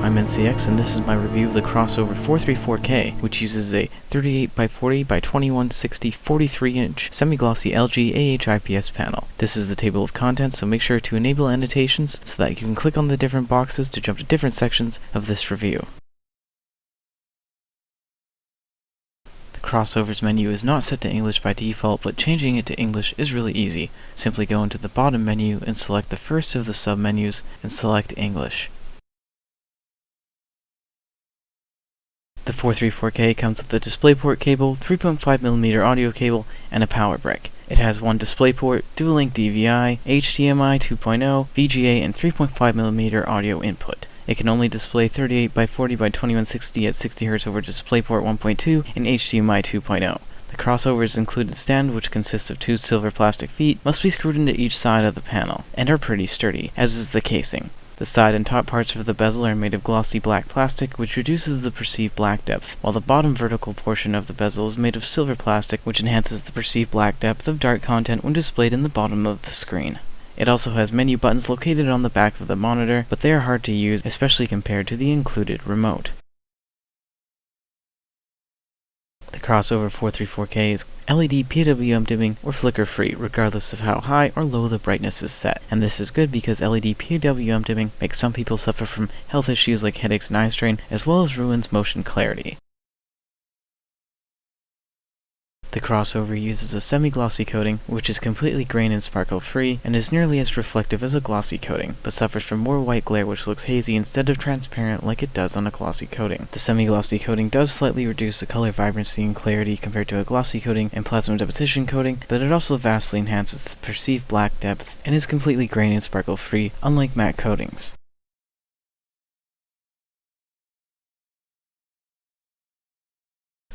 I'm NCX and this is my review of the Crossover 434K, which uses a 38x40x2160 43-inch semi-glossy LG AH-IPS panel. This is the table of contents, so make sure to enable annotations so that you can click on the different boxes to jump to different sections of this review. The Crossovers menu is not set to English by default, but changing it to English is really easy. Simply go into the bottom menu and select the first of the sub-menus and select English. The 434K comes with a DisplayPort cable, 3.5mm audio cable, and a power brick. It has one DisplayPort, dual-link DVI, HDMI 2.0, VGA, and 3.5mm audio input. It can only display 38x40x2160 at 60Hz over DisplayPort 1.2 and HDMI 2.0. The Crossover's included stand, which consists of two silver plastic feet, must be screwed into each side of the panel, and are pretty sturdy, as is the casing. The side and top parts of the bezel are made of glossy black plastic, which reduces the perceived black depth, while the bottom vertical portion of the bezel is made of silver plastic, which enhances the perceived black depth of dark content when displayed in the bottom of the screen. It also has menu buttons located on the back of the monitor, but they are hard to use, especially compared to the included remote. The Crossover 434K is LED PWM dimming or flicker free, regardless of how high or low the brightness is set. And this is good because LED PWM dimming makes some people suffer from health issues like headaches and eye strain, as well as ruins motion clarity. The Crossover uses a semi-glossy coating, which is completely grain and sparkle free, and is nearly as reflective as a glossy coating, but suffers from more white glare which looks hazy instead of transparent like it does on a glossy coating. The semi-glossy coating does slightly reduce the color vibrancy and clarity compared to a glossy coating and plasma deposition coating, but it also vastly enhances the perceived black depth and is completely grain and sparkle free, unlike matte coatings.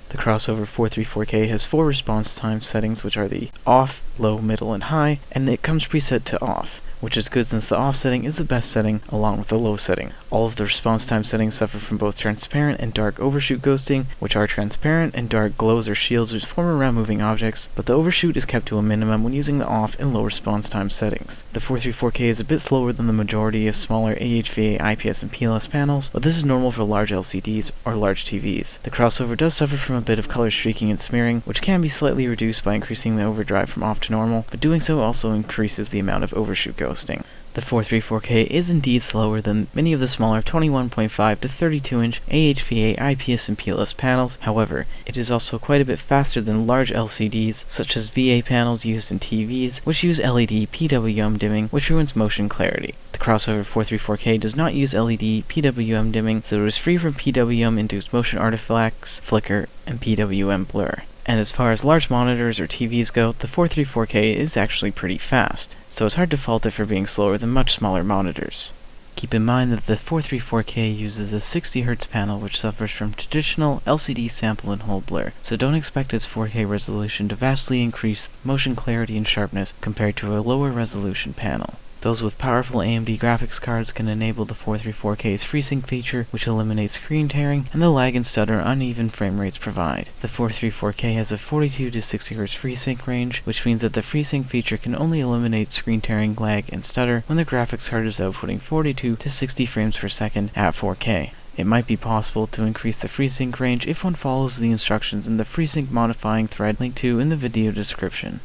The Crossover 434K has 4 response time settings, which are the off, low, middle, and high, and it comes preset to off, which is good since the off setting is the best setting along with the low setting. All of the response time settings suffer from both transparent and dark overshoot ghosting, which are transparent and dark glows or shields which form around moving objects, but the overshoot is kept to a minimum when using the off and low response time settings. The 434K is a bit slower than the majority of smaller AHVA, IPS, and PLS panels, but this is normal for large LCDs or large TVs. The Crossover does suffer from a bit of color streaking and smearing, which can be slightly reduced by increasing the overdrive from off to normal, but doing so also increases the amount of overshoot ghosting. The 434K is indeed slower than many of the smaller 21.5 to 32-inch AHVA, IPS, and PLS panels. However, it is also quite a bit faster than large LCDs, such as VA panels used in TVs, which use LED PWM dimming, which ruins motion clarity. The Crossover 434K does not use LED PWM dimming, so it is free from PWM-induced motion artifacts, flicker, and PWM blur. And as far as large monitors or TVs go, the 434K is actually pretty fast, so it's hard to fault it for being slower than much smaller monitors. Keep in mind that the 434K uses a 60Hz panel which suffers from traditional LCD sample and hold blur, so don't expect its 4K resolution to vastly increase motion clarity and sharpness compared to a lower resolution panel. Those with powerful AMD graphics cards can enable the 434K's FreeSync feature, which eliminates screen tearing and the lag and stutter uneven frame rates provide. The 434K has a 42 to 60Hz FreeSync range, which means that the FreeSync feature can only eliminate screen tearing, lag, and stutter when the graphics card is outputting 42 to 60 frames per second at 4K. It might be possible to increase the FreeSync range if one follows the instructions in the FreeSync modifying thread linked to in the video description.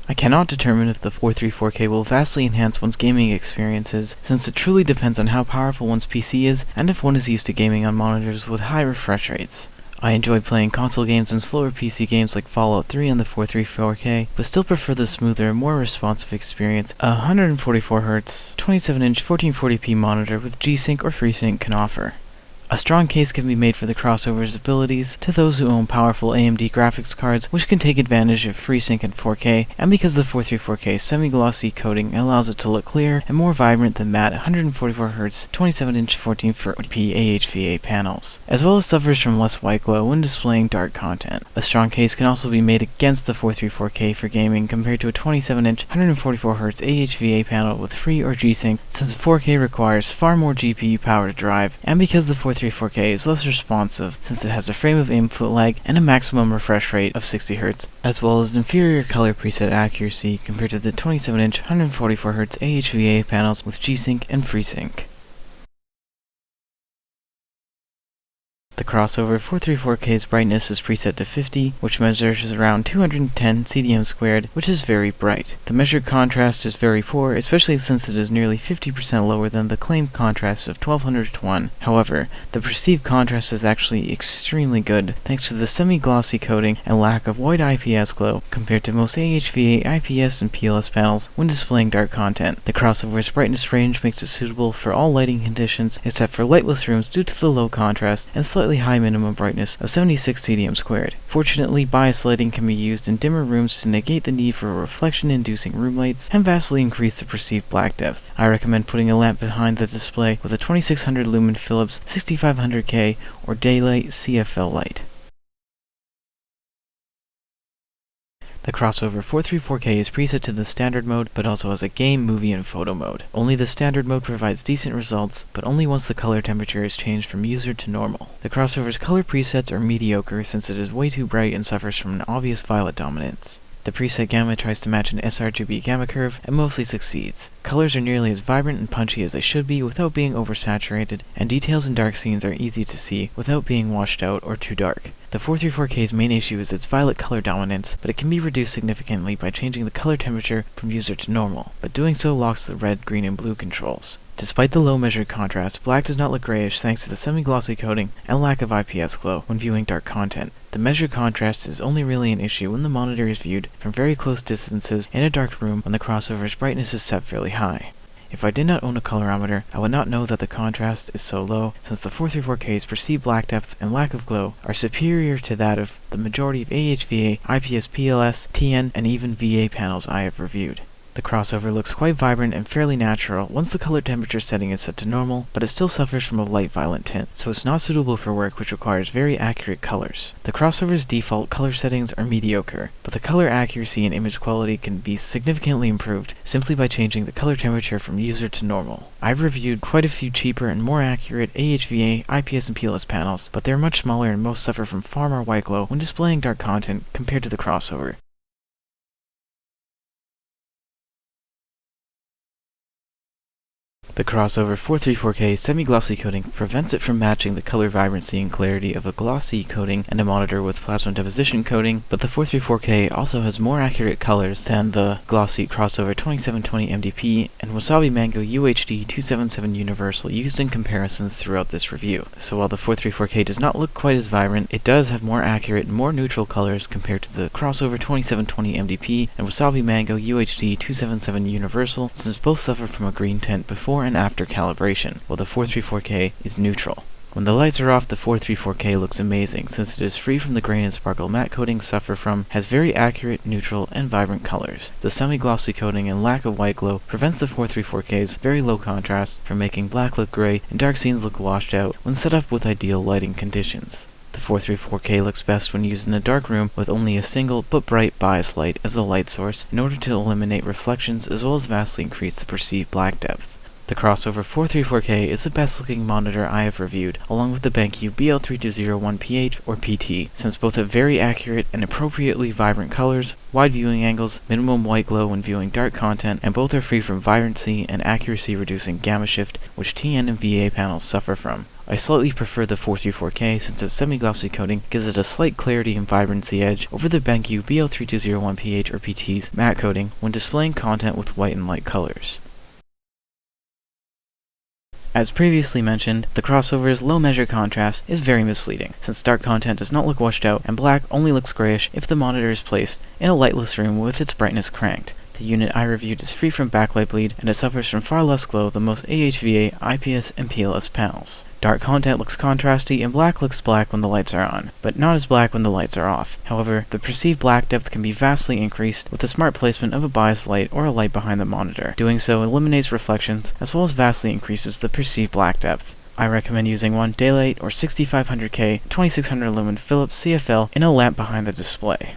I cannot determine if the 434K will vastly enhance one's gaming experiences, since it truly depends on how powerful one's PC is and if one is used to gaming on monitors with high refresh rates. I enjoy playing console games and slower PC games like Fallout 3 on the 434K, but still prefer the smoother, more responsive experience a 144Hz, 27-inch 1440p monitor with G-Sync or FreeSync can offer. A strong case can be made for the Crossover's abilities to those who own powerful AMD graphics cards which can take advantage of FreeSync and 4K, and because the 434K's semi-glossy coating allows it to look clearer and more vibrant than matte 144Hz 27-inch 1440p AHVA panels, as well as suffers from less white glow when displaying dark content. A strong case can also be made against the 434K for gaming compared to a 27-inch 144Hz AHVA panel with free or G-Sync, since 4K requires far more GPU power to drive, and because the 434K 434K is less responsive since it has a frame of input lag and a maximum refresh rate of 60Hz, as well as inferior color preset accuracy compared to the 27-inch 144Hz AHVA panels with G-Sync and FreeSync. The crossover 434K's brightness is preset to 50, which measures around 210 CDM squared, which is very bright. The measured contrast is very poor, especially since it is nearly 50% lower than the claimed contrast of 1200 to 1. However, the perceived contrast is actually extremely good, thanks to the semi-glossy coating and lack of white IPS glow compared to most AHVA, IPS, and PLS panels when displaying dark content. The crossover's brightness range makes it suitable for all lighting conditions except for lightless rooms due to the low contrast and slightly high minimum brightness of 76 CDM squared. Fortunately, bias lighting can be used in dimmer rooms to negate the need for reflection-inducing room lights and vastly increase the perceived black depth. I recommend putting a lamp behind the display with a 2600 lumen Philips 6500K or daylight CFL light. The crossover 434K is preset to the standard mode, but also has a game, movie, and photo mode. Only the standard mode provides decent results, but only once the color temperature is changed from user to normal. The crossover's color presets are mediocre since it is way too bright and suffers from an obvious violet dominance. The preset gamma tries to match an sRGB gamma curve and mostly succeeds. Colors are nearly as vibrant and punchy as they should be without being oversaturated, and details in dark scenes are easy to see without being washed out or too dark. The 434K's main issue is its violet color dominance, but it can be reduced significantly by changing the color temperature from user to normal, but doing so locks the red, green, and blue controls. Despite the low measured contrast, black does not look grayish thanks to the semi-glossy coating and lack of IPS glow when viewing dark content. The measured contrast is only really an issue when the monitor is viewed from very close distances in a dark room when the crossover's brightness is set fairly high. If I did not own a colorimeter, I would not know that the contrast is so low, since the 434K's perceived black depth and lack of glow are superior to that of the majority of AHVA, IPS, PLS, TN, and even VA panels I have reviewed. The crossover looks quite vibrant and fairly natural once the color temperature setting is set to normal, but it still suffers from a light violet tint, so it's not suitable for work which requires very accurate colors. The crossover's default color settings are mediocre, but the color accuracy and image quality can be significantly improved simply by changing the color temperature from user to normal. I've reviewed quite a few cheaper and more accurate AHVA, IPS, and PLS panels, but they're much smaller and most suffer from far more white glow when displaying dark content compared to the crossover. The crossover 434K semi-glossy coating prevents it from matching the color vibrancy and clarity of a glossy coating and a monitor with plasma deposition coating, but the 434K also has more accurate colors than the glossy crossover 2720 MDP and Wasabi Mango UHD 277 Universal used in comparisons throughout this review. So while the 434K does not look quite as vibrant, it does have more accurate and more neutral colors compared to the crossover 2720 MDP and Wasabi Mango UHD 277 Universal, since both suffer from a green tint before and after calibration, while the 434K is neutral. When the lights are off, the 434K looks amazing since it is free from the grain and sparkle matte coatings suffer from, has very accurate, neutral, and vibrant colors. The semi-glossy coating and lack of white glow prevents the 434K's very low contrast from making black look gray and dark scenes look washed out when set up with ideal lighting conditions. The 434K looks best when used in a dark room with only a single but bright bias light as a light source in order to eliminate reflections as well as vastly increase the perceived black depth. The crossover 434K is the best looking monitor I have reviewed, along with the BenQ BL3201PH or PT, since both have very accurate and appropriately vibrant colors, wide viewing angles, minimum white glow when viewing dark content, and both are free from vibrancy and accuracy reducing gamma shift, which TN and VA panels suffer from. I slightly prefer the 434K since its semi-glossy coating gives it a slight clarity and vibrancy edge over the BenQ BL3201PH or PT's matte coating when displaying content with white and light colors. As previously mentioned, the crossover's low measure contrast is very misleading, since dark content does not look washed out and black only looks grayish if the monitor is placed in a lightless room with its brightness cranked. The unit I reviewed is free from backlight bleed, and it suffers from far less glow than most AHVA, IPS, and PLS panels. Dark content looks contrasty, and black looks black when the lights are on, but not as black when the lights are off. However, the perceived black depth can be vastly increased with the smart placement of a bias light or a light behind the monitor. Doing so eliminates reflections, as well as vastly increases the perceived black depth. I recommend using one daylight or 6500K 2600 lumen Philips CFL in a lamp behind the display.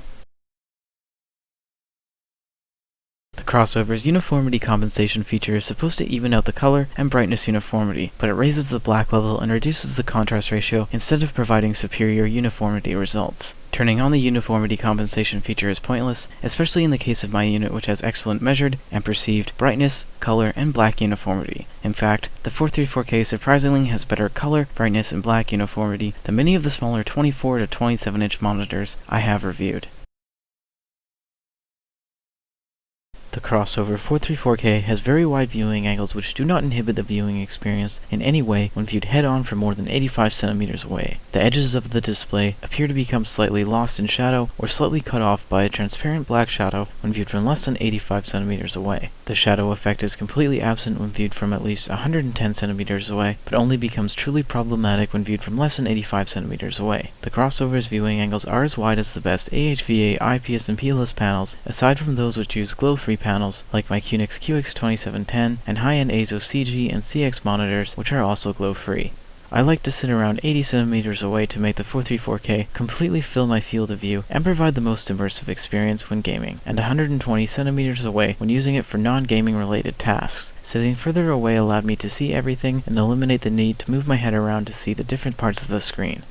The crossover's uniformity compensation feature is supposed to even out the color and brightness uniformity, but it raises the black level and reduces the contrast ratio instead of providing superior uniformity results. Turning on the uniformity compensation feature is pointless, especially in the case of my unit which has excellent measured and perceived brightness, color, and black uniformity. In fact, the 434K surprisingly has better color, brightness, and black uniformity than many of the smaller 24 to 27 inch monitors I have reviewed. The crossover 434K has very wide viewing angles which do not inhibit the viewing experience in any way when viewed head-on from more than 85 centimeters away. The edges of the display appear to become slightly lost in shadow or slightly cut off by a transparent black shadow when viewed from less than 85 centimeters away. The shadow effect is completely absent when viewed from at least 110 centimeters away, but only becomes truly problematic when viewed from less than 85 centimeters away. The crossover's viewing angles are as wide as the best AHVA, IPS, and PLS panels, aside from those which use glow-free panels like my QNX QX2710 and high-end AZO CG and CX monitors, which are also glow-free. I like to sit around 80 centimeters away to make the 434K completely fill my field of view and provide the most immersive experience when gaming, and 120 centimeters away when using it for non-gaming related tasks. Sitting further away allowed me to see everything and eliminate the need to move my head around to see the different parts of the screen.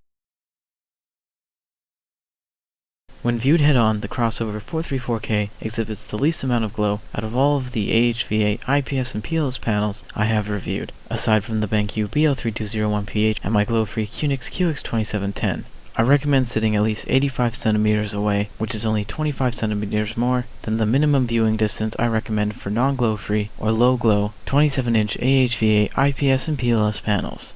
When viewed head-on, the crossover 434K exhibits the least amount of glow out of all of the AHVA, IPS, and PLS panels I have reviewed, aside from the BenQ BL3201PH and my glow-free QNX QX2710. I recommend sitting at least 85 centimeters away, which is only 25 centimeters more than the minimum viewing distance I recommend for non-glow-free or low-glow 27-inch AHVA, IPS, and PLS panels.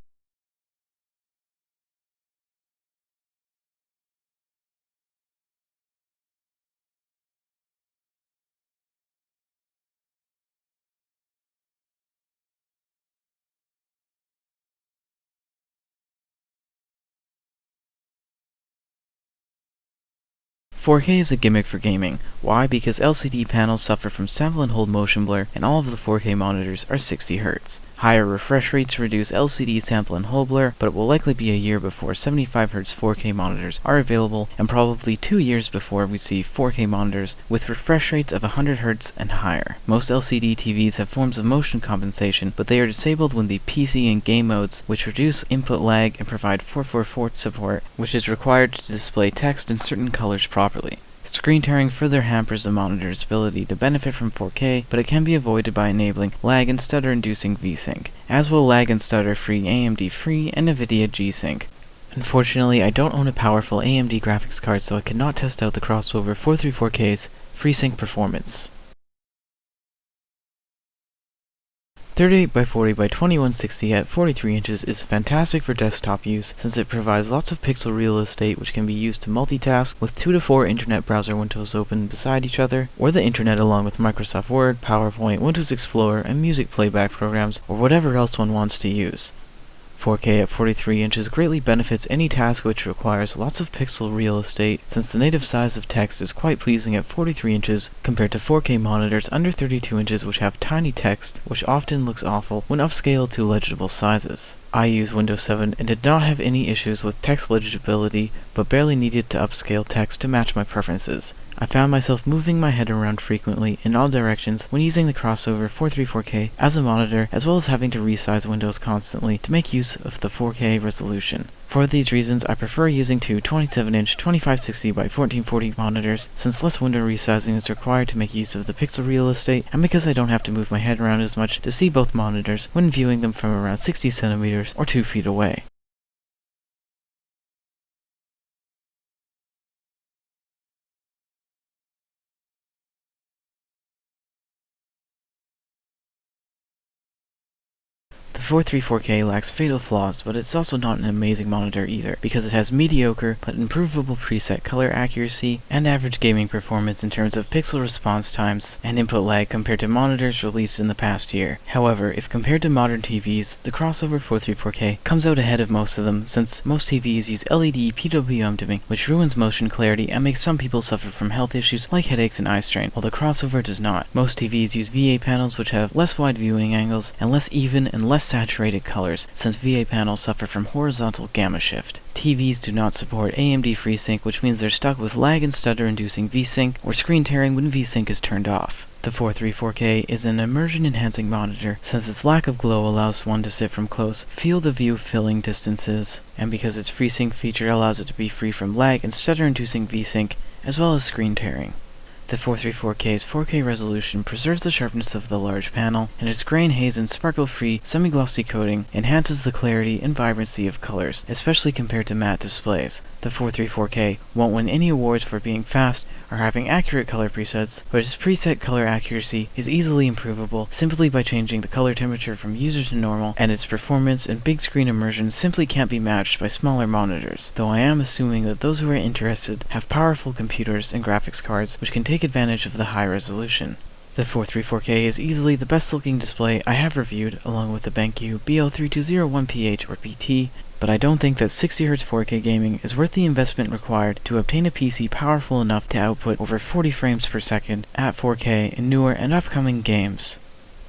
"4K is a gimmick for gaming. Why? Because LCD panels suffer from sample and hold motion blur, and all of the 4K monitors are 60 Hz. Higher refresh rates reduce LCD sample and hold blur, but it will likely be a year before 75 Hz 4K monitors are available, and probably 2 years before we see 4K monitors with refresh rates of 100 Hz and higher. Most LCD TVs have forms of motion compensation, but they are disabled when the PC and game modes, which reduce input lag and provide 444 support, which is required to display text in certain colors properly. Screen tearing further hampers the monitor's ability to benefit from 4K, but it can be avoided by enabling lag and stutter-inducing VSync, as will lag and stutter-free AMD Free and NVIDIA G-Sync. Unfortunately, I don't own a powerful AMD graphics card, so I cannot test out the crossover 434K's FreeSync performance. 38x40x2160 at 43 inches is fantastic for desktop use since it provides lots of pixel real estate which can be used to multitask with 2 to 4 internet browser windows open beside each other, or the internet along with Microsoft Word, PowerPoint, Windows Explorer, and music playback programs, or whatever else one wants to use. 4K at 43 inches greatly benefits any task which requires lots of pixel real estate, since the native size of text is quite pleasing at 43 inches compared to 4K monitors under 32 inches which have tiny text, which often looks awful when upscaled to legible sizes. I use Windows 7 and did not have any issues with text legibility, but barely needed to upscale text to match my preferences. I found myself moving my head around frequently in all directions when using the crossover 434K as a monitor, as well as having to resize windows constantly to make use of the 4K resolution. For these reasons, I prefer using two 27-inch 2560x1440 monitors, since less window resizing is required to make use of the pixel real estate, and because I don't have to move my head around as much to see both monitors when viewing them from around 60 centimeters or 2 feet away. The 434K lacks fatal flaws, but it's also not an amazing monitor either, because it has mediocre but improvable preset color accuracy and average gaming performance in terms of pixel response times and input lag compared to monitors released in the past year. However, if compared to modern TVs, the crossover 434K comes out ahead of most of them, since most TVs use LED PWM dimming, which ruins motion clarity and makes some people suffer from health issues like headaches and eye strain, while the crossover does not. Most TVs use VA panels which have less wide viewing angles and less even and less saturated colors, since VA panels suffer from horizontal gamma shift. TVs do not support AMD FreeSync, which means they're stuck with lag and stutter-inducing VSync or screen tearing when VSync is turned off. The 434K is an immersion-enhancing monitor, since its lack of glow allows one to sit from close, field of view filling distances, and because its FreeSync feature allows it to be free from lag and stutter-inducing VSync, as well as screen tearing. The 434K's 4K resolution preserves the sharpness of the large panel, and its grain haze and sparkle-free semi-glossy coating enhances the clarity and vibrancy of colors, especially compared to matte displays. The 434K won't win any awards for being fast or having accurate color presets, but its preset color accuracy is easily improvable simply by changing the color temperature from user to normal, and its performance and big screen immersion simply can't be matched by smaller monitors, though I am assuming that those who are interested have powerful computers and graphics cards which can take advantage of the high resolution. The 434K is easily the best looking display I have reviewed, along with the BenQ BL3201PH or PT, but I don't think that 60Hz 4K gaming is worth the investment required to obtain a PC powerful enough to output over 40 frames per second at 4K in newer and upcoming games.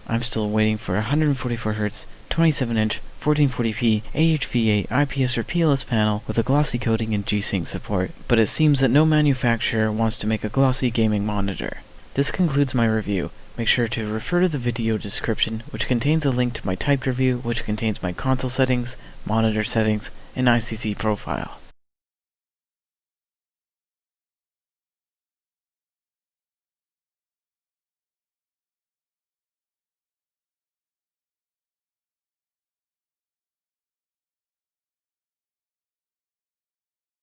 I'm still waiting for a 144Hz, 27-inch, 1440p AHVA IPS or PLS panel with a glossy coating and G-Sync support, but it seems that no manufacturer wants to make a glossy gaming monitor. This concludes my review. Make sure to refer to the video description, which contains a link to my typed review, which contains my console settings, monitor settings, and ICC profile.